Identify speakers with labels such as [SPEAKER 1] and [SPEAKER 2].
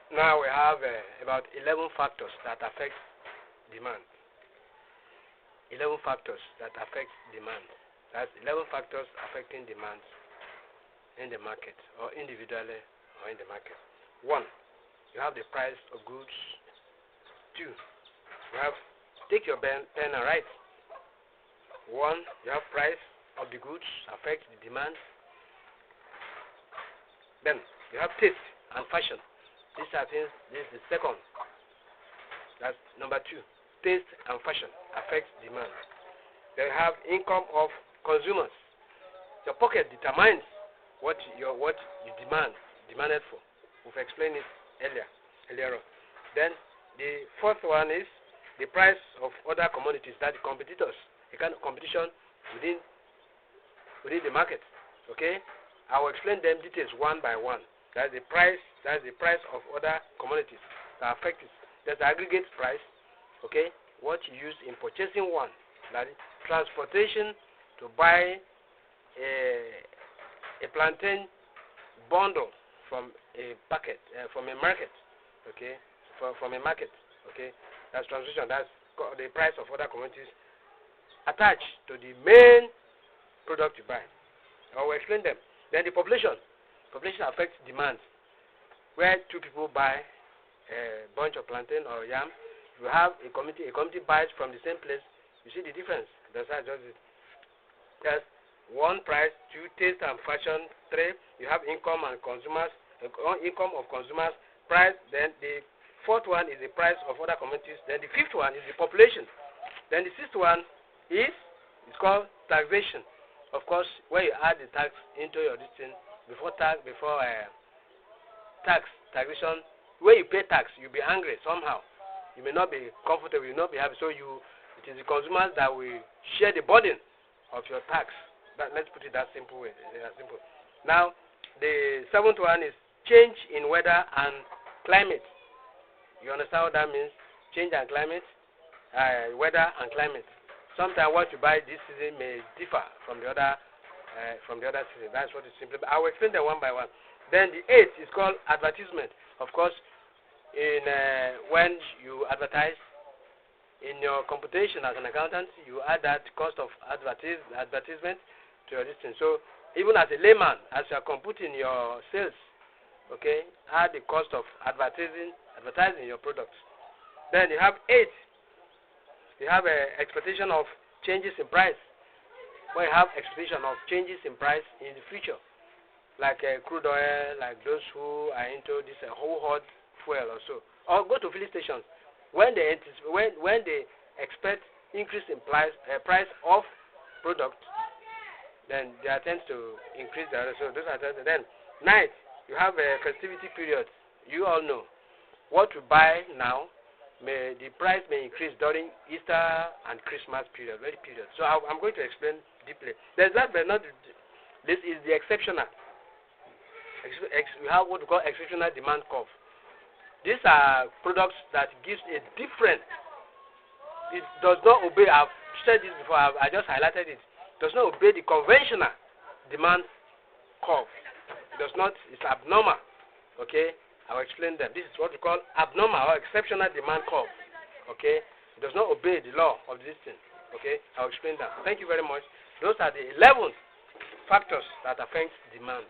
[SPEAKER 1] Now we have about 11 factors that affect demand. 11 factors that affect demand. That's 11 factors affecting demand in the market, or individually or in the market. 1, you have the price of goods. 2, you have, take your pen and write. 1, you have price of the goods affect the demand. Then you have taste and fashion. These are things. This is the second. That's number 2. Taste and fashion affects demand. Then you have income of consumers. Your pocket determines what you demanded for. We've explained it earlier on. Then the fourth one is the price of other commodities, that the competitors, the kind of competition within the market. Okay, I will explain them details one by one. That's the price of other commodities that affect it. There's the aggregate price. Okay, what you use in purchasing one, that is transportation to buy a plantain bundle from a market. Okay, from a market. Okay, that's transportation. That's the price of other commodities attached to the main product you buy. I will explain them. Then the population affects demand. Where 2 people buy a bunch of plantain or yam, if you have a community buys from the same place, you see the difference. That's just it. That's 1, price. 2, taste and fashion. 3, you have income and consumers, income of consumers, price. Then the fourth one is the price of other commodities. Then the fifth one is the population. Then the sixth one is called taxation. Of course, when you add the tax into your listing, taxation, when you pay tax, you'll be angry somehow. You may not be comfortable, you will not be happy. So it is the consumers that will share the burden of your tax. Let's put it that simple way. Simple. Now, the seventh one is change in weather and climate. You understand what that means? Change and climate, weather and climate. Sometimes what you buy this season may differ from the other season. That's what it's simply. I will explain them one by one. Then the 8th is called advertisement. Of course, when you advertise in your computation as an accountant, you add that cost of advertisement to your listing. So even as a layman, as you are computing your sales, okay, add the cost of advertising your products. Then you have 8. You have an expectation of changes in price. When you have expectation of changes in price in the future, like crude oil, like those who are into this whole hot fuel or so, or go to filling stations. When they expect increase in price of product, then they attempt to increase the other. So those are then 9th, you have a festivity period. You all know what to buy now. The price may increase during Easter and Christmas period. So I'm going to explain deeply. There's that, but not. This is the exceptional. We have what we call exceptional demand curve. These are products that gives a different. It does not obey. I've said this before. I just highlighted it. Does not obey the conventional demand curve. It does not. It's abnormal. Okay. I'll explain them. This is what we call abnormal or exceptional demand curve. Okay? It does not obey the law of this thing. Okay? I'll explain that. Thank you very much. Those are the 11 factors that affect demand.